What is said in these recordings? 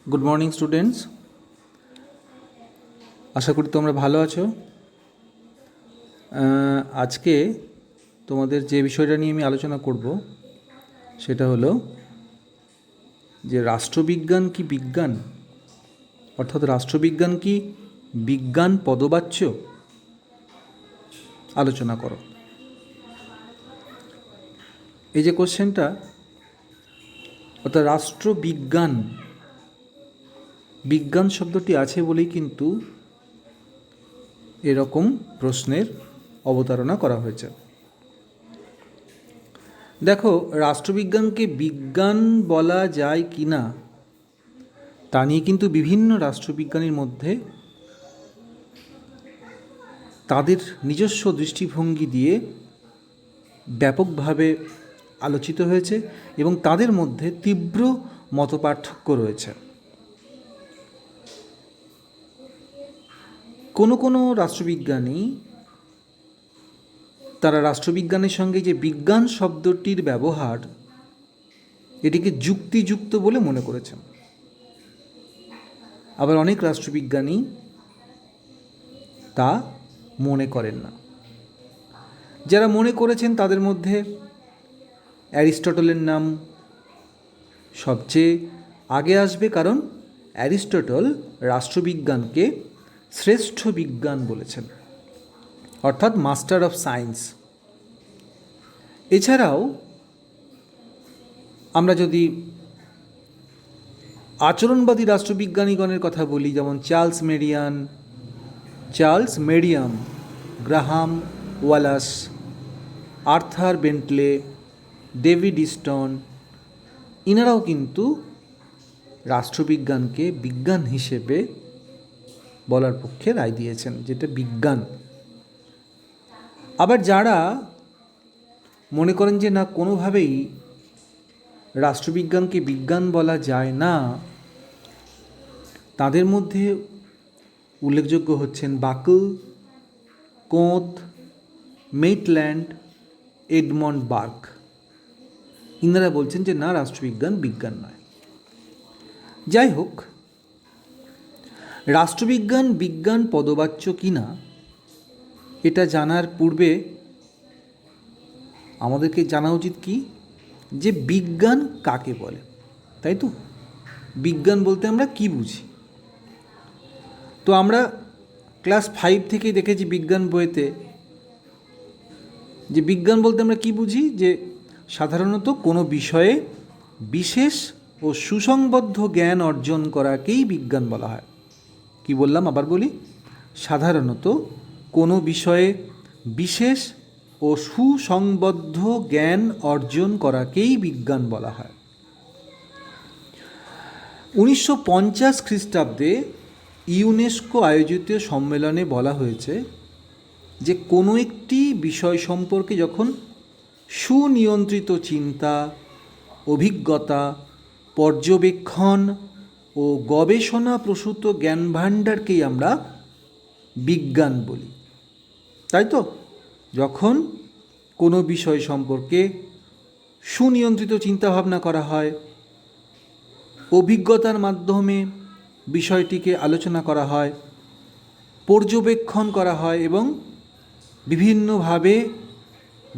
Good morning students, আশা করি তোমরা ভালো আছো। আজকে তোমাদের যে বিষয়টা নিয়ে আমি আলোচনা করব সেটা হলো যে রাষ্ট্রবিজ্ঞান কি বিজ্ঞান, অর্থাৎ রাষ্ট্রবিজ্ঞান কি বিজ্ঞান পদবাচ্য। আলোচনা করো। এই যে কোশ্চেনটা, অর্থাৎ রাষ্ট্রবিজ্ঞান, বিজ্ঞান শব্দটি আছে বলেই কিন্তু এরকম প্রশ্নের অবতারণা করা হয়েছে। দেখো, রাষ্ট্রবিজ্ঞানকে বিজ্ঞান বলা যায় কি না তা নিয়ে কিন্তু বিভিন্ন রাষ্ট্রবিজ্ঞানীর মধ্যে তাদের নিজস্ব দৃষ্টিভঙ্গি দিয়ে ব্যাপকভাবে আলোচিত হয়েছে এবং তাদের মধ্যে তীব্র মতপার্থক্য রয়েছে। কোনো কোনো রাষ্ট্রবিজ্ঞানী তারা রাষ্ট্রবিজ্ঞানের সঙ্গে যে বিজ্ঞান শব্দটির ব্যবহার, এটিকে যুক্তিযুক্ত বলে মনে করেছেন। আবার অনেক রাষ্ট্রবিজ্ঞানী তা মনে করেন না। যারা মনে করেছেন তাদের মধ্যে অ্যারিস্টটলের নাম সবচেয়ে আগে আসবে, কারণ অ্যারিস্টটল রাষ্ট্রবিজ্ঞানকে শ্রেষ্ঠ বিজ্ঞান বলেছেন, অর্থাৎ মাস্টার অফ সায়েন্স। এছাড়াও আমরা যদি আচরণবাদী রাষ্ট্রবিজ্ঞানীগণের কথা বলি, যেমন Charles Merriam, Graham Wallas, Arthur Bentley, David Stone, ইনারাও কিন্তু রাষ্ট্রবিজ্ঞানকে বিজ্ঞান হিসেবে বলার পক্ষে রায় দিয়েছেন, যেটা বিজ্ঞান। আবার যারা মনে করেন যে না, কোনোভাবেই রাষ্ট্রবিজ্ঞানকে বিজ্ঞান বলা যায় না, তাদের মধ্যে উল্লেখযোগ্য হচ্ছেন বাকল, কোঁত, মেইটল্যান্ড, এডমন্ড বার্ক। ইনারা বলছেন যে না, রাষ্ট্রবিজ্ঞান বিজ্ঞান নয়। যাই হোক, রাষ্ট্রবিজ্ঞান বিজ্ঞান পদবাচ্য কিনা এটা জানার পূর্বে আমাদেরকে জানা উচিত কি, যে বিজ্ঞান কাকে বলে, তাই তো? বিজ্ঞান বলতে আমরা কি বুঝি? তো আমরা ক্লাস 5 থেকেই দেখেছি বিজ্ঞান বইতে যে বিজ্ঞান বলতে আমরা কি বুঝি, যে সাধারণত কোনো বিষয়ে বিশেষ ও সুসংবদ্ধ জ্ঞান অর্জন করাকেই বিজ্ঞান বলা হয়। কি বললাম, আবার বলি, সাধারণত কোনো বিষয়ে বিশেষ ও সুসংবদ্ধ জ্ঞান অর্জন করাকেই বিজ্ঞান বলা হয়। 1950 খ্রিস্টাব্দে ইউনেস্কো আয়োজিত সম্মেলনে বলা হয়েছে যে কোনো একটি বিষয় সম্পর্কে যখন সুনিয়ন্ত্রিত চিন্তা, অভিজ্ঞতা, পর্যবেক্ষণ ও গবেষণা প্রসূত জ্ঞানভাণ্ডারকেই আমরা বিজ্ঞান বলি, তাই তো? যখন কোনো বিষয় সম্পর্কে সুনিয়ন্ত্রিত চিন্তাভাবনা করা হয়, অভিজ্ঞতার মাধ্যমে বিষয়টিকে আলোচনা করা হয়, পর্যবেক্ষণ করা হয় এবং বিভিন্নভাবে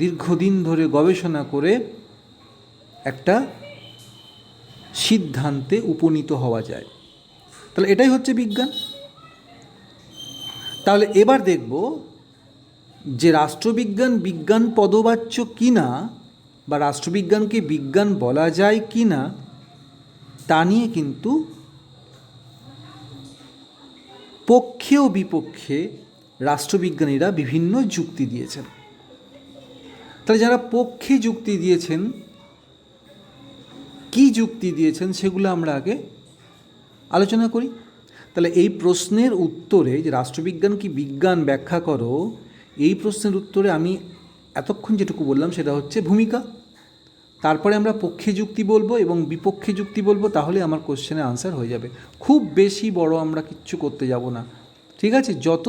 দীর্ঘদিন ধরে গবেষণা করে একটা সিদ্ধান্তে উপনীত হওয়া যায়, তাহলে এটাই হচ্ছে বিজ্ঞান। তাহলে এবার দেখব যে রাষ্ট্রবিজ্ঞান বিজ্ঞান পদবাচ্য কিনা বা রাষ্ট্রবিজ্ঞানকে বিজ্ঞান বলা যায় কি না তা নিয়ে কিন্তু পক্ষে ও বিপক্ষে রাষ্ট্রবিজ্ঞানীরা বিভিন্ন যুক্তি দিয়েছেন। তাহলে যারা পক্ষে যুক্তি দিয়েছেন, কি যুক্তি দিয়েছেন সেগুলো আমরা আগে আলোচনা করি। তাহলে এই প্রশ্নের উত্তরে, যে রাষ্ট্রবিজ্ঞান কি বিজ্ঞান ব্যাখ্যা করো, এই প্রশ্নের উত্তরে আমি এতক্ষণ যেটুকু বললাম সেটা হচ্ছে ভূমিকা। তারপরে আমরা পক্ষে যুক্তি বলবো এবং বিপক্ষে যুক্তি বলবো, তাহলে আমার কোশ্চেনের আনসার হয়ে যাবে। খুব বেশি বড় আমরা কিচ্ছু করতে যাব না, ঠিক আছে? যত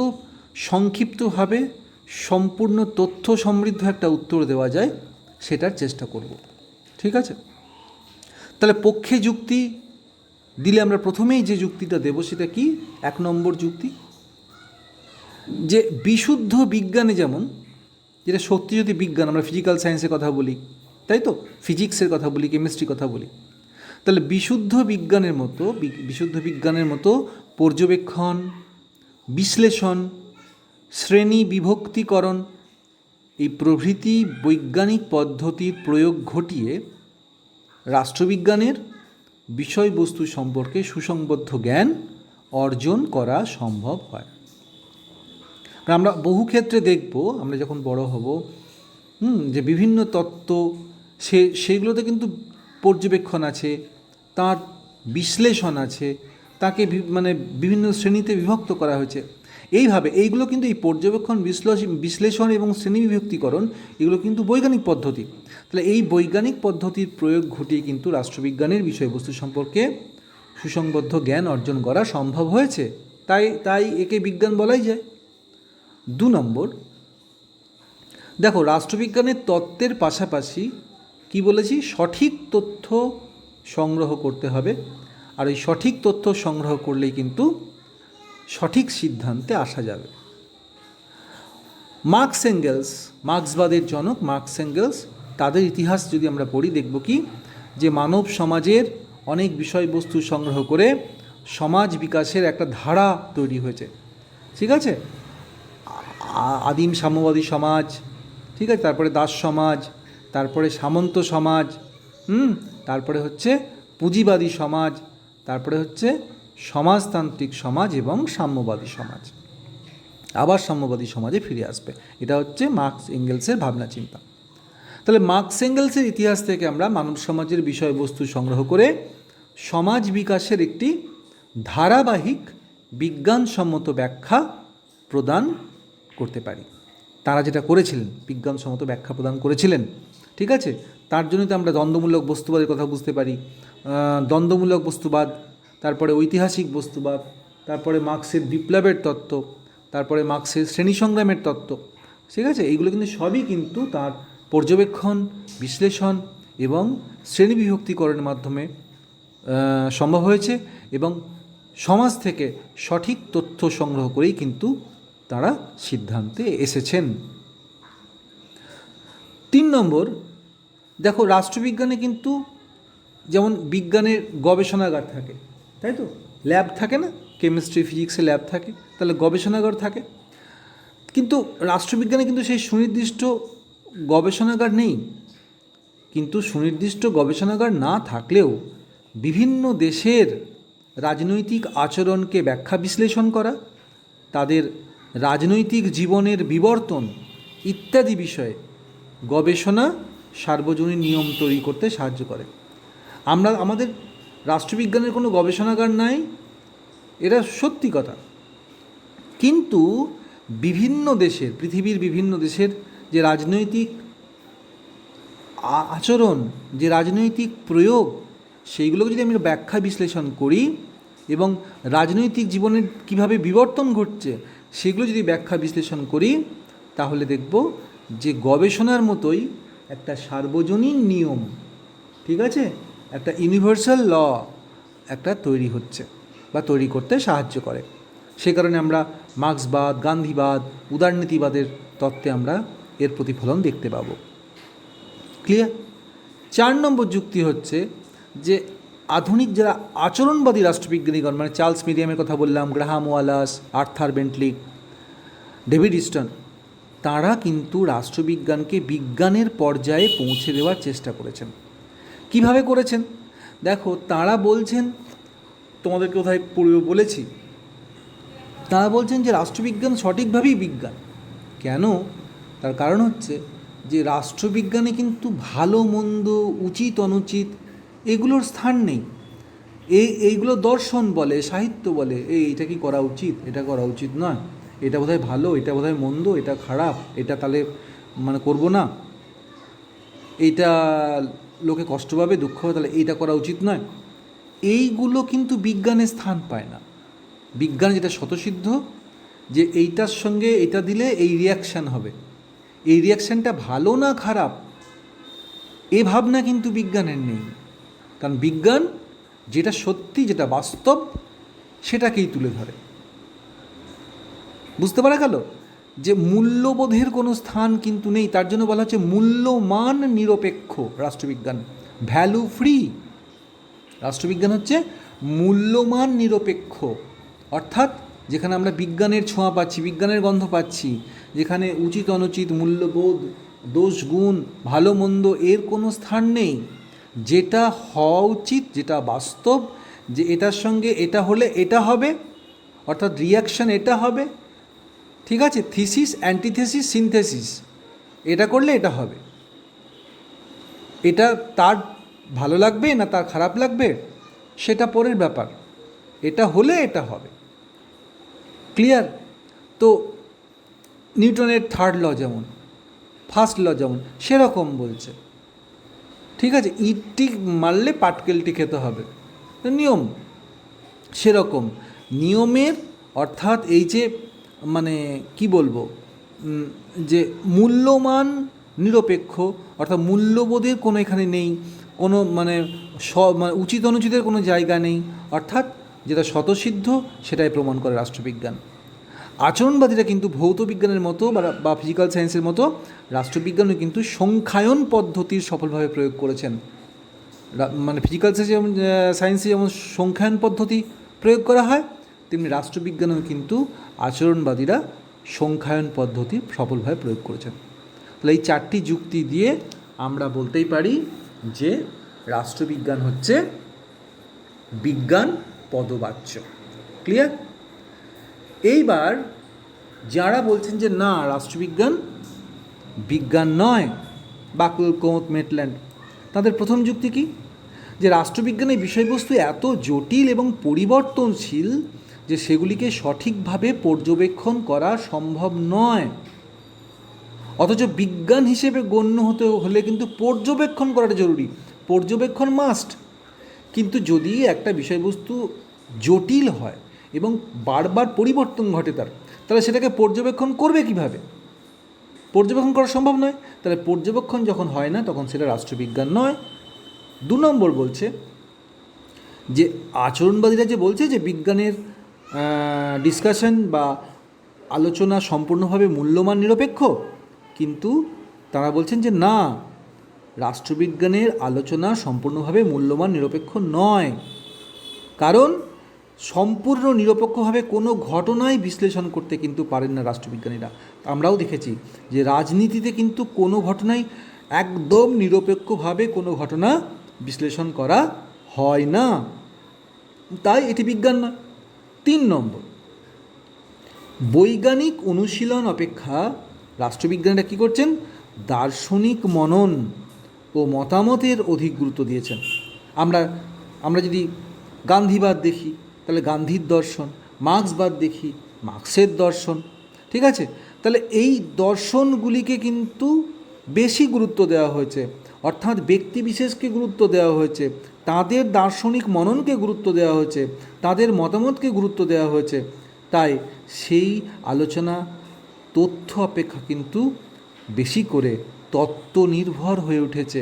সংক্ষিপ্তভাবে সম্পূর্ণ তথ্য সমৃদ্ধ একটা উত্তর দেওয়া যায় সেটার চেষ্টা করব, ঠিক আছে? তাহলে পক্ষে যুক্তি দিলে আমরা প্রথমেই যে যুক্তিটা দেব সেটা কি, 1 নম্বর যুক্তি, যে বিশুদ্ধ বিজ্ঞানে যেমন, যেটা সত্যি যদি বিজ্ঞান, আমরা ফিজিক্যাল সায়েন্সের কথা বলি, তাই তো, ফিজিক্সের কথা বলি, কেমিস্ট্রির কথা বলি, তাহলে বিশুদ্ধ বিজ্ঞানের মতো পর্যবেক্ষণ, বিশ্লেষণ, শ্রেণী বিভক্তিকরণ এই প্রভৃতি বৈজ্ঞানিক পদ্ধতির প্রয়োগ ঘটিয়ে রাষ্ট্রবিজ্ঞানের বিষয়বস্তু সম্পর্কে সুসংবদ্ধ জ্ঞান অর্জন করা সম্ভব হয়। আমরা বহু ক্ষেত্রে দেখব, আমরা যখন বড় হব, যে বিভিন্ন তত্ত্ব সেগুলোতে কিন্তু পর্যবেক্ষণ আছে, তার বিশ্লেষণ আছে, তাকে মানে বিভিন্ন শ্রেণীতে বিভক্ত করা হয়েছে। এইভাবে এইগুলো কিন্তু, এই পর্যবেক্ষণ, বিশ্লেষণ এবং শ্রেণী বিভক্তিকরণ, এগুলো কিন্তু বৈজ্ঞানিক পদ্ধতি। তাহলে এই বৈজ্ঞানিক পদ্ধতির প্রয়োগ ঘটিয়ে কিন্তু রাষ্ট্রবিজ্ঞানের বিষয়বস্তু সম্পর্কে সুসংবদ্ধ জ্ঞান অর্জন করা সম্ভব হয়েছে, তাই একে বিজ্ঞান বলাই যায়। 2 নম্বর, দেখো, রাষ্ট্রবিজ্ঞানের তত্ত্বের পাশাপাশি কি বলেছি, সঠিক তথ্য সংগ্রহ করতে হবে, আর ওই সঠিক তথ্য সংগ্রহ করলেই কিন্তু সঠিক সিদ্ধান্তে আসা যাবে। মার্ক্সবাদের জনক মার্কস এঙ্গেলস, তাদের ইতিহাস যদি আমরা পড়ি, দেখব কি, যে মানব সমাজের অনেক বিষয়বস্তু সংগ্রহ করে সমাজ বিকাশের একটা ধারা তৈরি হয়েছে। ঠিক আছে, আদিম সাম্যবাদী সমাজ, ঠিক আছে, তারপরে দাস সমাজ, তারপরে সামন্ত সমাজ, তারপরে হচ্ছে পুঁজিবাদী সমাজ, তারপরে হচ্ছে সমাজতান্ত্রিক সমাজ এবং সাম্যবাদী সমাজ, আবার সাম্যবাদী সমাজে ফিরে আসবে। এটা হচ্ছে মার্কস এঙ্গেলসের ভাবনা চিন্তা। তাহলে মার্কস এঙ্গেলসের ইতিহাস থেকে আমরা মানব সমাজের বিষয়বস্তু সংগ্রহ করে সমাজ বিকাশের একটি ধারাবাহিক বিজ্ঞানসম্মত ব্যাখ্যা প্রদান করতে পারি। তারা যেটা করেছিলেন, বিজ্ঞানসম্মত ব্যাখ্যা প্রদান করেছিলেন, ঠিক আছে। তার জন্যই তো আমরা দ্বন্দ্বমূলক বস্তুবাদের কথা বুঝতে পারি, দ্বন্দ্বমূলক বস্তুবাদ, তারপরে ঐতিহাসিক বস্তুবাদ, তারপরে মার্ক্সের বিপ্লবের তত্ত্ব, তারপরে মার্ক্সের শ্রেণী সংগ্রামের তত্ত্ব, ঠিক আছে। এইগুলো কিন্তু সবই কিন্তু তার পর্যবেক্ষণ, বিশ্লেষণ এবং শ্রেণী বিভক্তিকরণের মাধ্যমে সম্ভব হয়েছে, এবং সমাজ থেকে সঠিক তথ্য সংগ্রহ করেই কিন্তু তারা সিদ্ধান্তে এসেছেন। 3 নম্বর, দেখো, রাষ্ট্রবিজ্ঞানে কিন্তু যেমন বিজ্ঞানের গবেষণাগার থাকে, তাই তো, ল্যাব থাকে না, কেমিস্ট্রি ফিজিক্সে ল্যাব থাকে, তাহলে গবেষণাগার থাকে, কিন্তু রাষ্ট্রবিজ্ঞানে কিন্তু সেই সুনির্দিষ্ট গবেষণাগার নেই। কিন্তু সুনির্দিষ্ট গবেষণাগার না থাকলেও বিভিন্ন দেশের রাজনৈতিক আচরণকে ব্যাখ্যা বিশ্লেষণ করা, তাদের রাজনৈতিক জীবনের বিবর্তন ইত্যাদি বিষয়ে গবেষণা সার্বজনীন নিয়ম তৈরি করতে সাহায্য করে। আমাদের রাষ্ট্রবিজ্ঞানের কোনো গবেষণাগার নাই, এটা সত্যি কথা, কিন্তু বিভিন্ন দেশের, পৃথিবীর বিভিন্ন দেশের যে রাজনৈতিক আচরণ, যে রাজনৈতিক প্রয়োগ, সেইগুলোকে যদি আমি ব্যাখ্যা বিশ্লেষণ করি এবং রাজনৈতিক জীবনের কিভাবে বিবর্তন ঘটছে সেগুলো যদি ব্যাখ্যা বিশ্লেষণ করি, তাহলে দেখব যে গবেষণার মতোই একটা সার্বজনীন নিয়ম, ঠিক আছে, একটা ইউনিভার্সাল ল একটা তৈরি হচ্ছে বা তৈরি করতে সাহায্য করে। সে কারণে আমরা মার্ক্সবাদ, গান্ধীবাদ, উদারনীতিবাদের তত্ত্বে আমরা এর প্রতিফলন দেখতে পাব। ক্লিয়ার? 4 নম্বর যুক্তি হচ্ছে যে আধুনিক যারা আচরণবাদী রাষ্ট্রবিজ্ঞানীগণ, মানে চার্লস মিডিয়ামের কথা বললাম, Graham Wallas, Arthur Bentley, David Easton, তারা কিন্তু রাষ্ট্রবিজ্ঞানকে বিজ্ঞানের পর্যায়ে পৌঁছে দেওয়ার চেষ্টা করেছেন। কিভাবে করেছেন? দেখো, তারা বলছেন, তোমাদেরকে কোথায় পূর্বে বলেছি, তারা বলছেন যে রাষ্ট্রবিজ্ঞান সঠিকভাবেই বিজ্ঞান। কেন? তার কারণ হচ্ছে যে রাষ্ট্রবিজ্ঞানে কিন্তু ভালো মন্দ, উচিত অনুচিত এগুলোর স্থান নেই। এইগুলো দর্শন বলে, সাহিত্য বলে, এটা কি করা উচিত, এটা করা উচিত নয়, এটা বোধহয় ভালো, এটা বোধহয় মন্দ, এটা খারাপ, এটা তাহলে মানে করব না, এইটা লোকে কষ্ট পাবে, দুঃখ হবে, তাহলে এইটা করা উচিত নয়। এইগুলো কিন্তু বিজ্ঞানে স্থান পায় না। বিজ্ঞান যেটা স্বতঃসিদ্ধ, যে এইটার সঙ্গে এটা দিলে এই রিয়াকশান হবে, এই রিয়াকশানটা ভালো না খারাপ, এ ভাবনা কিন্তু বিজ্ঞানের নেই। কারণ বিজ্ঞান যেটা সত্যি, যেটা বাস্তব, সেটাকেই তুলে ধরে। বুঝতে পারা গেল যে মূল্যবোধের কোনো স্থান কিন্তু নেই। তার জন্য বলা হচ্ছে মূল্যমান নিরপেক্ষ রাষ্ট্রবিজ্ঞান, ভ্যালু ফ্রি। রাষ্ট্রবিজ্ঞান হচ্ছে মূল্যমান নিরপেক্ষ, অর্থাৎ যেখানে আমরা বিজ্ঞানের ছোঁয়া পাচ্ছি, বিজ্ঞানের গন্ধ পাচ্ছি, যেখানে উচিত অনুচিত, মূল্যবোধ, দোষ গুণ, ভালো মন্দ এর কোনো স্থান নেই। যেটা হওয়া উচিত, যেটা বাস্তব, যে এটার সঙ্গে এটা হলে এটা হবে, অর্থাৎ রিয়াকশান এটা হবে, ঠিক আছে, থিসিস, অ্যান্টিথেসিস, সিনথেসিস, এটা করলে এটা হবে। এটা তার ভালো লাগবে না তার খারাপ লাগবে সেটা পরের ব্যাপার, এটা হলে এটা হবে। ক্লিয়ার? তো নিউটনের থার্ড ল যেমন, ফার্স্ট ল যেমন, সেরকম বলছে, ঠিক আছে, ইটটি মারলে পাটকেলটি খেতে হবে, নিয়ম সেরকম। নিয়মের অর্থাৎ এই যে মানে কি বলবো, যে মূল্যমান নিরপেক্ষ, অর্থাৎ মূল্যবোধের কোনো এখানে নেই, কোনো মানে মানে উচিত অনুচিতের কোনো জায়গা নেই, অর্থাৎ যেটা স্বতঃসিদ্ধ সেটাই প্রমাণ করে রাষ্ট্রবিজ্ঞান। আচরণবাদীরা কিন্তু ভৌত বিজ্ঞানের মতো বা ফিজিক্যাল সায়েন্সের মতো রাষ্ট্রবিজ্ঞানও কিন্তু সংখ্যায়ন পদ্ধতির সফলভাবে প্রয়োগ করেছেন। মানে ফিজিক্যাল সায়েন্সে যেমন সংখ্যায়ন পদ্ধতি প্রয়োগ করা হয়, তেমনি রাষ্ট্রবিজ্ঞানেও কিন্তু আচরণবাদীরা সংখ্যায়ন পদ্ধতি সফলভাবে প্রয়োগ করেছেন। তাহলে এই চারটি যুক্তি দিয়ে আমরা বলতেই পারি যে রাষ্ট্রবিজ্ঞান হচ্ছে বিজ্ঞান পদবাচ্য। ক্লিয়ার? এইবার যারা বলছেন যে না, রাষ্ট্রবিজ্ঞান বিজ্ঞান নয়, বাকল, কোমত, মেটল্যান্ড, তাদের প্রথম যুক্তি কি? যে রাষ্ট্রবিজ্ঞানের বিষয়বস্তু এত জটিল এবং পরিবর্তনশীল যে সেগুলিকে সঠিকভাবে পর্যবেক্ষণ করা সম্ভব নয়। অথচ বিজ্ঞান হিসেবে গণ্য হতে হলে কিন্তু পর্যবেক্ষণ করাটা জরুরি, পর্যবেক্ষণ মাস্ট। কিন্তু যদি একটা বিষয়বস্তু জটিল হয় এবং বারবার পরিবর্তন ঘটে তাহলে সেটাকে পর্যবেক্ষণ করবে কিভাবে? পর্যবেক্ষণ করা সম্ভব নয়। তাহলে পর্যবেক্ষণ যখন হয় না তখন সেটা রাষ্ট্রবিজ্ঞান নয়। 2 নম্বর বলছে যে আচরণবাদীরা যে বলছে যে বিজ্ঞানের ডিসকাশন বা আলোচনা সম্পূর্ণভাবে মূল্যমান নিরপেক্ষ, কিন্তু তারা বলছেন যে না, রাষ্ট্রবিজ্ঞানের আলোচনা সম্পূর্ণভাবে মূল্যমান নিরপেক্ষ নয়। কারণ সম্পূর্ণ নিরপেক্ষভাবে কোনো ঘটনাই বিশ্লেষণ করতে কিন্তু পারেন না রাষ্ট্রবিজ্ঞানীরা। আমরাও দেখেছি যে রাজনীতিতে কিন্তু কোনো ঘটনাই একদম নিরপেক্ষভাবে কোনো ঘটনা বিশ্লেষণ করা হয় না, তাই এটি বিজ্ঞান না। 3 নম্বর, বৈজ্ঞানিক অনুশীলন অপেক্ষা রাষ্ট্রবিজ্ঞানীরা কী করছেন? দার্শনিক মনন ও মতামতের অধিক গুরুত্ব দিয়েছেন। আমরা যদি গান্ধীবাদ দেখি তাহলে গান্ধীর দর্শন, মার্ক্সবাদ দেখি মার্ক্সের দর্শন, ঠিক আছে, তাহলে এই দর্শনগুলিকে কিন্তু বেশি গুরুত্ব দেওয়া হয়েছে, অর্থাৎ ব্যক্তিবিশেষকে গুরুত্ব দেওয়া হয়েছে, তাদের দার্শনিক মননকে গুরুত্ব দেওয়া হয়েছে, তাদের মতামতকে গুরুত্ব দেওয়া হয়েছে। তাই সেই আলোচনা তথ্য অপেক্ষা কিন্তু বেশি করে তত্ত্ব নির্ভর হয়ে উঠেছে।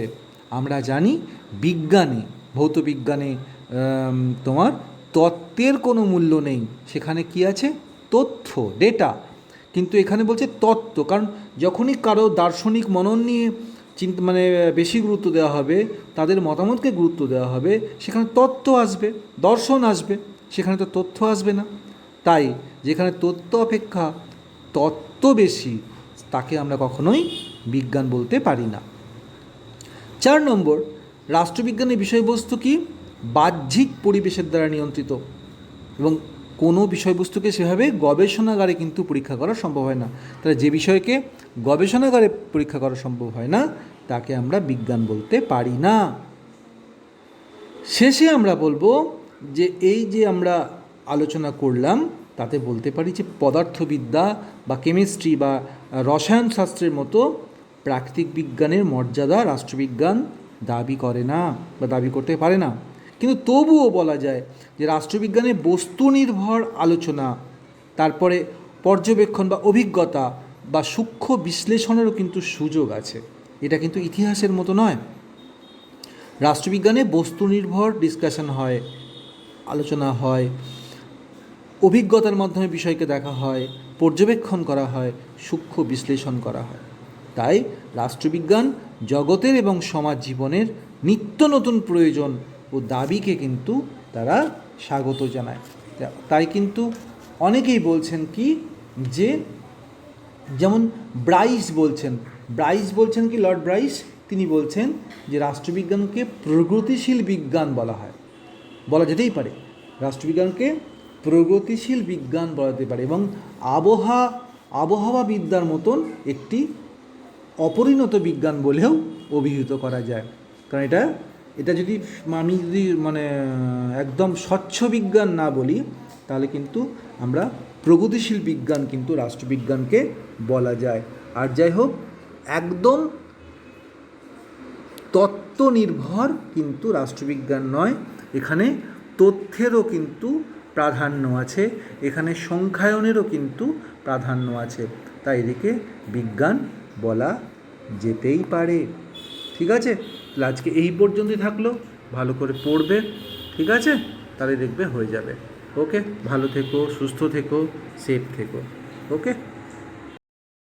আমরা জানি বিজ্ঞানে, ভৌত বিজ্ঞানে তোমার তত্ত্বের কোনো মূল্য নেই, সেখানে কি আছে? তথ্য, ডেটা। কিন্তু এখানে বলছে তত্ত্ব, কারণ যখনই কারো দার্শনিক মনন নিয়ে মানে বেশি গুরুত্ব দেওয়া হবে, তাদের মতামতকে গুরুত্ব দেওয়া হবে, সেখানে তত্ত্ব আসবে, দর্শন আসবে, সেখানে তো তথ্য আসবে না। তাই যেখানে তথ্য অপেক্ষা তত্ত্ব বেশি, তাকে আমরা কখনোই বিজ্ঞান বলতে পারি না। 4 নম্বর, রাষ্ট্রবিজ্ঞানের বিষয়বস্তু কি? বাহ্যিক পরিবেশের দ্বারা নিয়ন্ত্রিত, এবং কোনো বিষয়বস্তুকে সেভাবে গবেষণাগারে কিন্তু পরীক্ষা করা সম্ভব হয় না। তাহলে যে বিষয়কে গবেষণাগারে পরীক্ষা করা সম্ভব হয় না তাকে আমরা বিজ্ঞান বলতে পারি না। শেষে আমরা বলবো যে এই যে আমরা আলোচনা করলাম তাতে বলতে পারি যে পদার্থবিদ্যা বা কেমিস্ট্রি বা রসায়নশাস্ত্রের মতো প্রাকৃতিক বিজ্ঞানের মর্যাদা রাষ্ট্রবিজ্ঞান দাবি করে না বা দাবি করতে পারে না। কিন্তু তবুও বলা যায় যে রাষ্ট্রবিজ্ঞানের বস্তু নির্ভর আলোচনা, তারপরে পর্যবেক্ষণ বা অভিজ্ঞতা বা সূক্ষ্ম বিশ্লেষণেরও কিন্তু সুযোগ আছে। এটা কিন্তু ইতিহাসের মতো নয়। রাষ্ট্রবিজ্ঞানে বস্তু নির্ভর ডিসকাশন হয়, আলোচনা হয়, অভিজ্ঞতার মাধ্যমে বিষয়কে দেখা হয়, পর্যবেক্ষণ করা হয়, সূক্ষ্ম বিশ্লেষণ করা হয়। তাই রাষ্ট্রবিজ্ঞান জগতের এবং সমাজ জীবনের নিত্য নতুন প্রয়োজন ও দাবিকে কিন্তু তারা স্বাগত জানায়। তাই কিন্তু অনেকেই বলছেন কি যে, যেমন ব্রাইস বলছেন কি, লর্ড ব্রাইস তিনি বলছেন যে রাষ্ট্রবিজ্ঞানকে প্রগতিশীল বিজ্ঞান বলা যেতেই পারে। রাষ্ট্রবিজ্ঞানকে প্রগতিশীল বিজ্ঞান বলা যেতে পারে এবং আবহাওয়াবিদ্যার মতন একটি অপরিণত বিজ্ঞান বলেও অভিহিত করা যায়। কারণ এটা যদি আমি যদি একদম স্বচ্ছ বিজ্ঞান না বলি, তাহলে কিন্তু আমরা প্রগতিশীল বিজ্ঞান কিন্তু রাষ্ট্রবিজ্ঞানকে বলা যায়। আর যাই হোক, একদম তত্ত্ব নির্ভর কিন্তু রাষ্ট্রবিজ্ঞান নয়, এখানে তথ্যেরও কিন্তু প্রাধান্য আছে, এখানে সংখ্যায়নেরও কিন্তু প্রাধান্য আছে। তাই এদিকে বিজ্ঞান বলা যেতেই পারে। ঠিক আছে, তাহলে আজকে এই পর্যন্তই থাকলো। ভালো করে পড়বে, ঠিক আছে, তাহলে দেখবে হয়ে যাবে। ওকে, ভালো থেকো, সুস্থ থেকো, সেফ থেকো। ওকে।